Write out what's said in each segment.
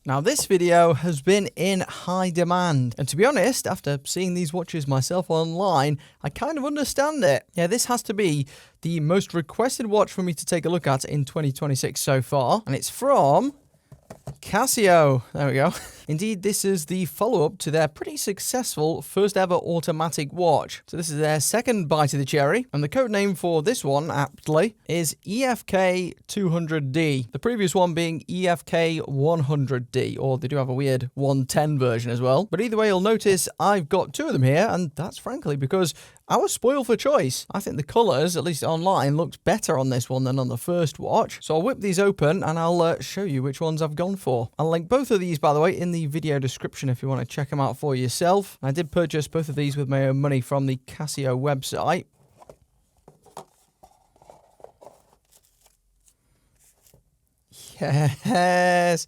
Now this video has been in high demand, and to be honest, after seeing these watches myself online, I kind of understand it. Yeah, this has to be the most requested watch for me to take a look at in 2026 so far, and it's from Casio. There we go. Indeed, this is the follow-up to their pretty successful first ever automatic watch. So this is their second bite of the cherry, and the code name for this one, aptly, is EFK 200D. The previous one being EFK 100D, or they do have a weird 110 version as well. But either way, you'll notice I've got two of them here, and that's frankly because I was spoiled for choice. I think the colours, at least online, looked better on this one than on the first watch. So I'll whip these open and I'll show you which ones I've gone for. I'll link both of these, by the way, in the video description if you want to check them out for yourself. I did purchase both of these with my own money from the Casio website. Yes!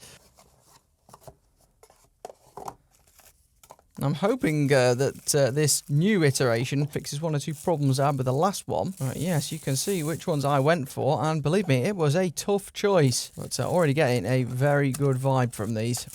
I'm hoping that this new iteration fixes one or two problems I had with the last one. Right, yes, you can see which ones I went for, and believe me, it was a tough choice. But already getting a very good vibe from these.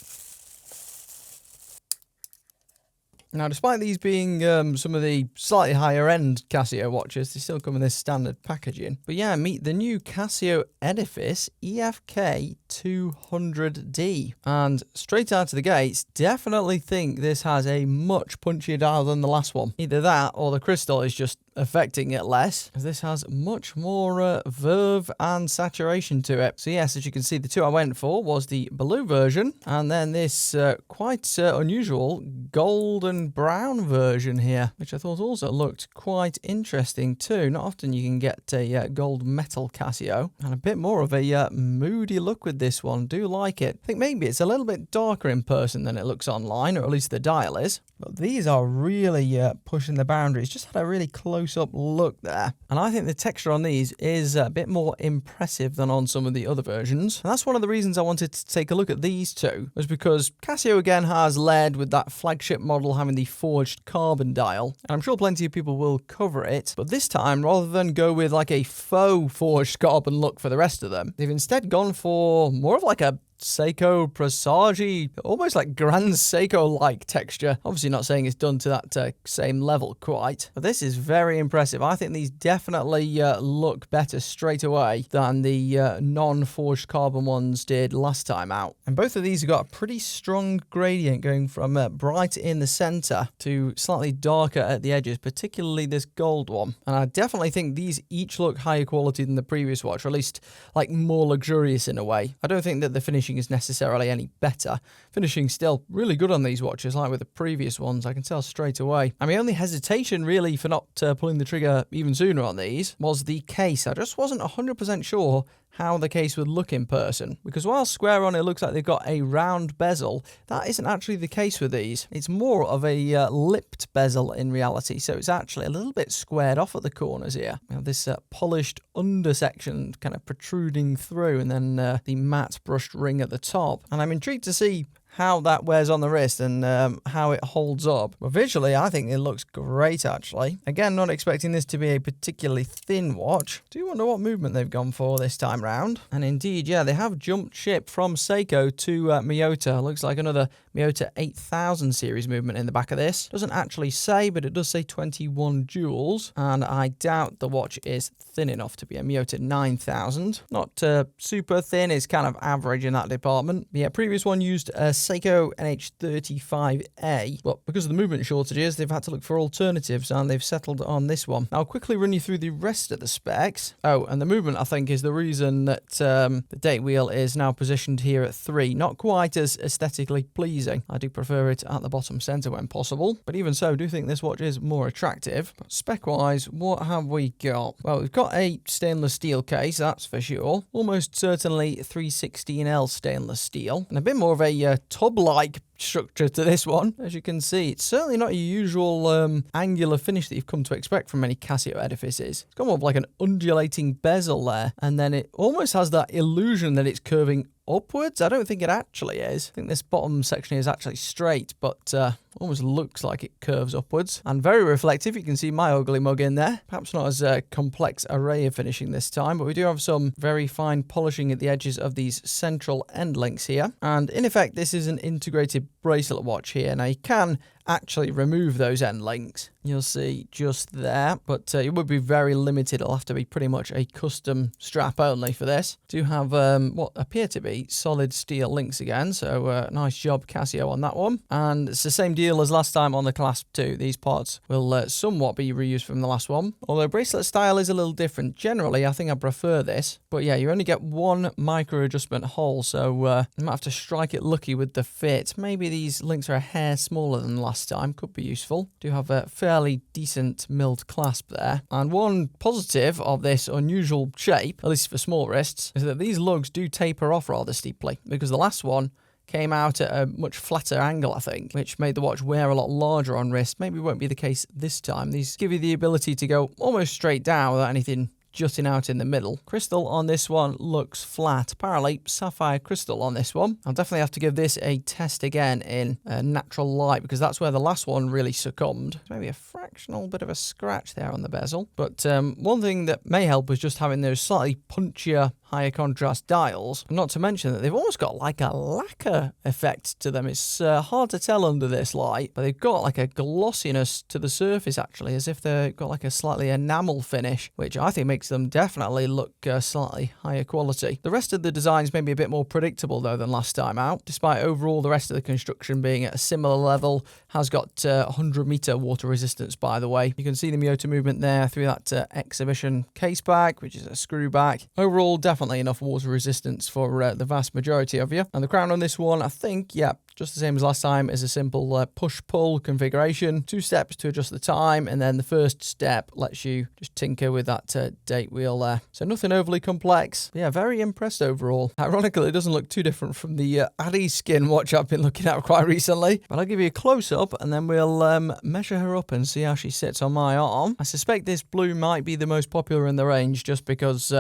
Now, despite these being some of the slightly higher-end Casio watches, they still come in this standard packaging. But yeah, meet the new Casio Edifice EFK 200D. And straight out of the gates, definitely think this has a much punchier dial than the last one. Either that, or the crystal is just affecting it less, as this has much more verve and saturation to it. So yes, as you can see, the two I went for was the blue version, and then this quite unusual gold and brown version here, which I thought also looked quite interesting too. Not often you can get a gold metal Casio, and a bit more of a moody look with this one. Do like it. I think maybe it's a little bit darker in person than it looks online, or at least the dial is. But these are really pushing the boundaries. Just had a really close-up look there. And I think the texture on these is a bit more impressive than on some of the other versions. And that's one of the reasons I wanted to take a look at these two, was because Casio again has led with that flagship model having the forged carbon dial. And I'm sure plenty of people will cover it. But this time, rather than go with like a faux forged carbon look for the rest of them, they've instead gone for more of like a Seiko Presagi, almost like Grand Seiko-like texture. Obviously not saying it's done to that same level quite, but this is very impressive. I think these definitely look better straight away than the non-forged carbon ones did last time out. And both of these have got a pretty strong gradient going from bright in the center to slightly darker at the edges, particularly this gold one. And I definitely think these each look higher quality than the previous watch, or at least like more luxurious in a way. I don't think that the finishing is necessarily any better. Finishing still really good on these watches, like with the previous ones. I can tell straight away. I mean, only hesitation really for not pulling the trigger even sooner on these was the case. I just wasn't 100% sure how the case would look in person, because while square on it looks like they've got a round bezel, that isn't actually the case with these. It's more of a lipped bezel in reality, so it's actually a little bit squared off at the corners here. You have this polished undersection kind of protruding through, and then the matte brushed ring at the top. And I'm intrigued to see how that wears on the wrist and how it holds up. But visually, I think it looks great, actually. Again, not expecting this to be a particularly thin watch. Do wonder what movement they've gone for this time round. And indeed, yeah, they have jumped ship from Seiko to Miyota. Looks like another Miyota 8000 series movement in the back of this. Doesn't actually say, but it does say 21 jewels. And I doubt the watch is thin enough to be a Miyota 9000. Not super thin, it's kind of average in that department. But yeah, previous one used a Seiko NH35A, but because of the movement shortages, they've had to look for alternatives, and they've settled on this one. I'll quickly run you through the rest of the specs. Oh, and the movement, I think, is the reason that the date wheel is now positioned here at 3. Not quite as aesthetically pleasing. I do prefer it at the bottom center when possible, but even so, I do think this watch is more attractive. But spec-wise, what have we got? Well, we've got a stainless steel case, that's for sure. Almost certainly 316L stainless steel, and a bit more of a tub-like structure to this one. As you can see, it's certainly not your usual angular finish that you've come to expect from many Casio Edifices. It's got more of like an undulating bezel there, and then it almost has that illusion that it's curving upwards. I don't think it actually is. I think this bottom section is actually straight, but Almost looks like it curves upwards. And very reflective. You can see my ugly mug in there. Perhaps not as a complex array of finishing this time, but we do have some very fine polishing at the edges of these central end links here. And in effect, this is an integrated bracelet watch here. Now you can actually remove those end links. You'll see just there, but it would be very limited. It'll have to be pretty much a custom strap only for this. Do have what appear to be solid steel links again, so nice job Casio on that one. And it's the same deal as last time on the Clasp 2. These parts will somewhat be reused from the last one, although bracelet style is a little different. Generally, I think I prefer this, but yeah, you only get one micro adjustment hole, so you might have to strike it lucky with the fit. Maybe these links are a hair smaller than last time, could be useful. Do have a fairly decent milled clasp there. And one positive of this unusual shape, at least for small wrists, is that these lugs do taper off rather steeply, because the last one came out at a much flatter angle, I think, which made the watch wear a lot larger on wrist. Maybe won't be the case this time. These give you the ability to go almost straight down without anything jutting out in the middle. Crystal on this one looks flat. Apparently sapphire crystal on this one. I'll definitely have to give this a test again in natural light, because that's where the last one really succumbed. Maybe a fractional bit of a scratch there on the bezel. But one thing that may help is just having those slightly punchier, higher contrast dials. Not to mention that they've almost got like a lacquer effect to them. It's hard to tell under this light, but they've got like a glossiness to the surface actually, as if they've got like a slightly enamel finish, which I think makes them definitely look slightly higher quality. The rest of the designs may be a bit more predictable though than last time out, despite overall the rest of the construction being at a similar level. Has got 100-meter water resistance, by the way. You can see the Miyota movement there through that exhibition case back, which is a screw back. Overall, definitely enough water resistance for the vast majority of you. And the crown on this one, I think, yeah, just the same as last time, is a simple push-pull configuration. 2 steps to adjust the time, and then the first step lets you just tinker with that date wheel there. So nothing overly complex. But yeah, very impressed overall. Ironically, it doesn't look too different from the Addy skin watch I've been looking at quite recently. But I'll give you a close-up, and then we'll measure her up and see how she sits on my arm. I suspect this blue might be the most popular in the range, just because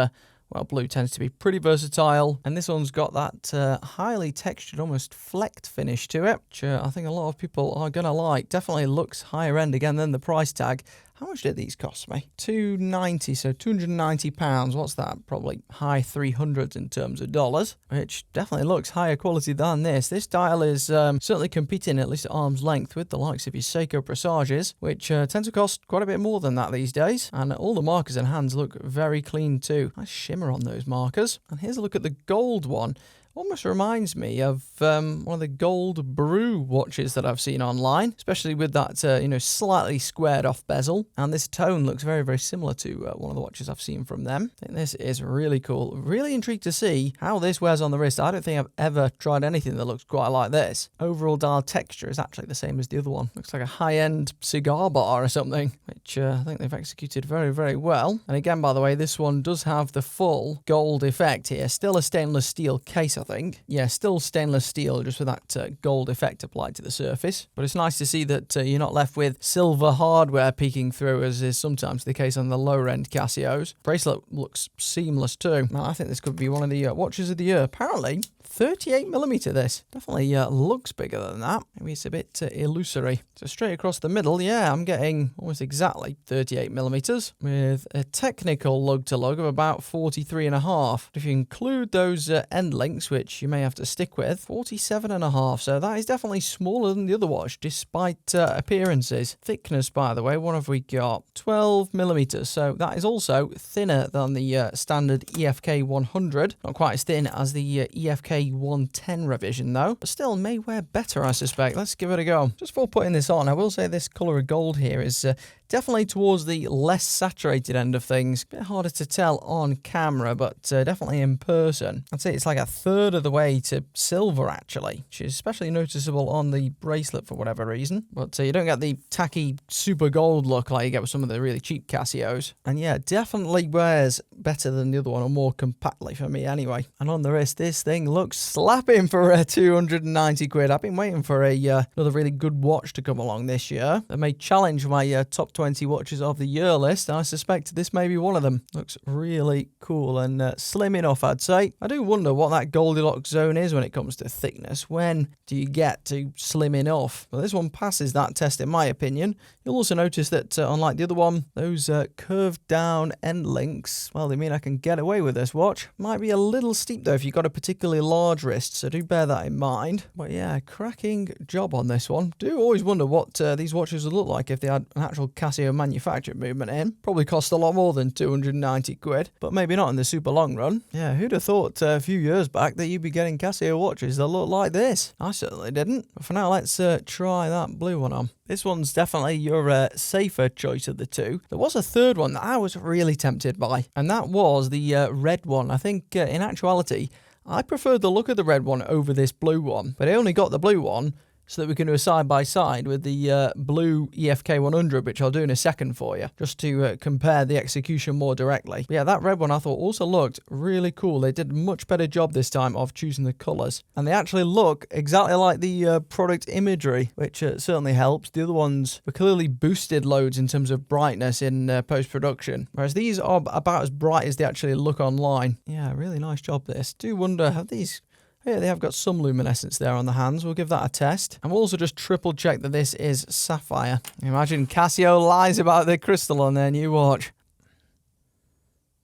well, blue tends to be pretty versatile, and this one's got that highly textured, almost flecked finish to it, which I think a lot of people are going to like. Definitely looks higher end again than the price tag. How much did these cost me? $290, so £290. What's that? Probably high 300s in terms of dollars, which definitely looks higher quality than this. This dial is certainly competing, at least at arm's length, with the likes of your Seiko Presages, which tend to cost quite a bit more than that these days. And all the markers and hands look very clean too. Nice shimmer on those markers. And here's a look at the gold one. Almost reminds me of one of the gold Brew watches that I've seen online, especially with that, slightly squared off bezel. And this tone looks very, very similar to one of the watches I've seen from them. I think this is really cool. Really intrigued to see how this wears on the wrist. I don't think I've ever tried anything that looks quite like this. Overall dial texture is actually the same as the other one. Looks like a high-end cigar bar or something, which I think they've executed very, very well. And again, by the way, this one does have the full gold effect here. Still a stainless steel case, I think. Yeah, still stainless steel, just with that gold effect applied to the surface. But it's nice to see that you're not left with silver hardware peeking through, as is sometimes the case on the lower-end Casios. Bracelet looks seamless too. Now, I think this could be one of the watches of the year. Apparently, 38mm this. Definitely looks bigger than that. Maybe it's a bit illusory. So straight across the middle, yeah, I'm getting almost exactly 38mm with a technical lug-to-lug of about 43.5. If you include those end links, which you may have to stick with, 47.5. So that is definitely smaller than the other watch, despite appearances. Thickness, by the way, what have we got? 12mm. So that is also thinner than the standard EFK 100. Not quite as thin as the EFK 110 revision though, but still may wear better, I suspect. Let's give it a go. Just before putting this on, I will say this colour of gold here is definitely towards the less saturated end of things. A bit harder to tell on camera, but definitely in person. I'd say it's like a third of the way to silver, actually, which is especially noticeable on the bracelet for whatever reason. But you don't get the tacky super gold look like you get with some of the really cheap Casios. And yeah, definitely wears better than the other one, or more compactly for me anyway. And on the wrist, this thing looks slapping for 290 quid. I've been waiting for another really good watch to come along this year that may challenge my top 20 watches of the year list, and I suspect this may be one of them. Looks really cool and slim enough, I'd say. I do wonder what that Goldilocks zone is when it comes to thickness. When do you get to slim enough? Well, this one passes that test in my opinion. You'll also notice that unlike the other one, those curved down end links, well, they mean I can get away with this watch. Might be a little steep though if you've got a particularly large wrist, so do bear that in mind. But yeah, cracking job on this one. Do always wonder what these watches would look like if they had an actual Casio manufacturing movement in. Probably cost a lot more than 290 quid, but maybe not in the super long run. Yeah, who'd have thought a few years back that you'd be getting Casio watches that look like this? I certainly didn't. But for now, let's try that blue one on. This one's definitely your safer choice of the two. There was a third one that I was really tempted by, and that was the red one. I think in actuality, I preferred the look of the red one over this blue one, but I only got the blue one so that we can do a side-by-side with the blue EFK 100, which I'll do in a second for you, just to compare the execution more directly. But yeah, that red one I thought also looked really cool. They did a much better job this time of choosing the colours. And they actually look exactly like the product imagery, which certainly helps. The other ones were clearly boosted loads in terms of brightness in post-production, whereas these are about as bright as they actually look online. Yeah, really nice job this. Do wonder, have these... Yeah, they have got some luminescence there on the hands. We'll give that a test. And we'll also just triple check that this is sapphire. Imagine Casio lies about the crystal on their new watch.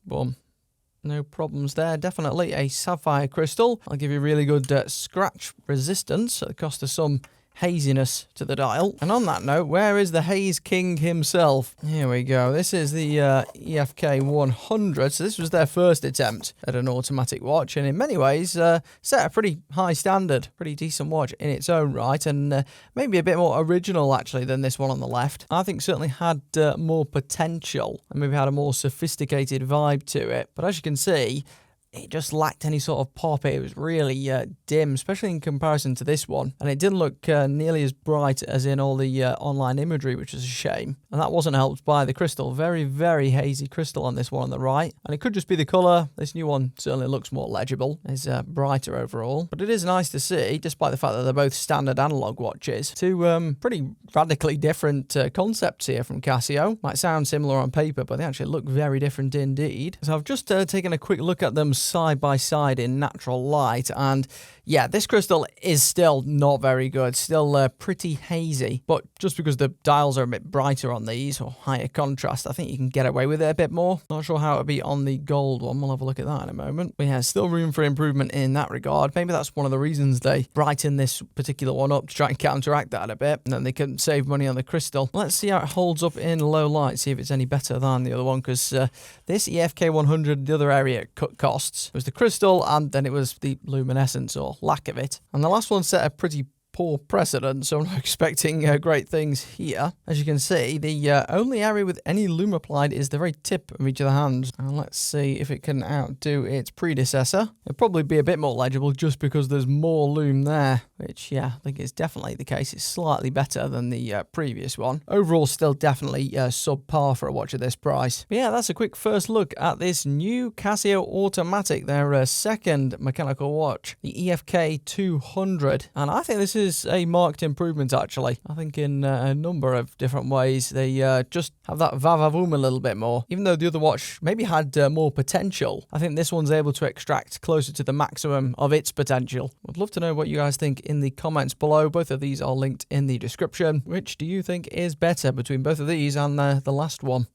Boom. No problems there. Definitely a sapphire crystal. I'll give you really good scratch resistance at the cost of some haziness to the dial. And on that note, where is the Haze King himself? Here we go. This is the EFK 100. So this was their first attempt at an automatic watch, and in many ways set a pretty high standard. Pretty decent watch in its own right, and maybe a bit more original actually than this one on the left. I think certainly had more potential and maybe had a more sophisticated vibe to it. But as you can see, it just lacked any sort of pop. It was really dim, especially in comparison to this one. And it didn't look nearly as bright as in all the online imagery, which is a shame. And that wasn't helped by the crystal. Very, very hazy crystal on this one on the right. And it could just be the colour. This new one certainly looks more legible. It's brighter overall. But it is nice to see, despite the fact that they're both standard analog watches, two pretty radically different concepts here from Casio. Might sound similar on paper, but they actually look very different indeed. So I've just taken a quick look at them side by side in natural light, and yeah, this crystal is still not very good, still pretty hazy, but just because the dials are a bit brighter on these, or higher contrast, I think you can get away with it a bit more. Not sure how it would be on the gold one. We'll have a look at that in a moment. But yeah, still room for improvement in that regard. Maybe that's one of the reasons they brighten this particular one up, to try and counteract that a bit, and then they can save money on the crystal. Let's see how it holds up in low light, see if it's any better than the other one, because this EFK 100, the other area it cut costs, was the crystal, and then it was the luminescence or lack of it. And the last one set a pretty poor precedent, so I'm not expecting great things here. As you can see, the only area with any lume applied is the very tip of each of the hands. And let's see if it can outdo its predecessor. It'll probably be a bit more legible just because there's more lume there, which, yeah, I think is definitely the case. It's slightly better than the previous one. Overall, still definitely subpar for a watch at this price. But yeah, that's a quick first look at this new Casio Automatic, their second mechanical watch, the EFK 200. And I think this is a marked improvement, actually. I think in a number of different ways, they just have that va-va-voom a little bit more. Even though the other watch maybe had more potential, I think this one's able to extract closer to the maximum of its potential. I'd love to know what you guys think in the comments below. Both of these are linked in the description. Which do you think is better between both of these and the last one?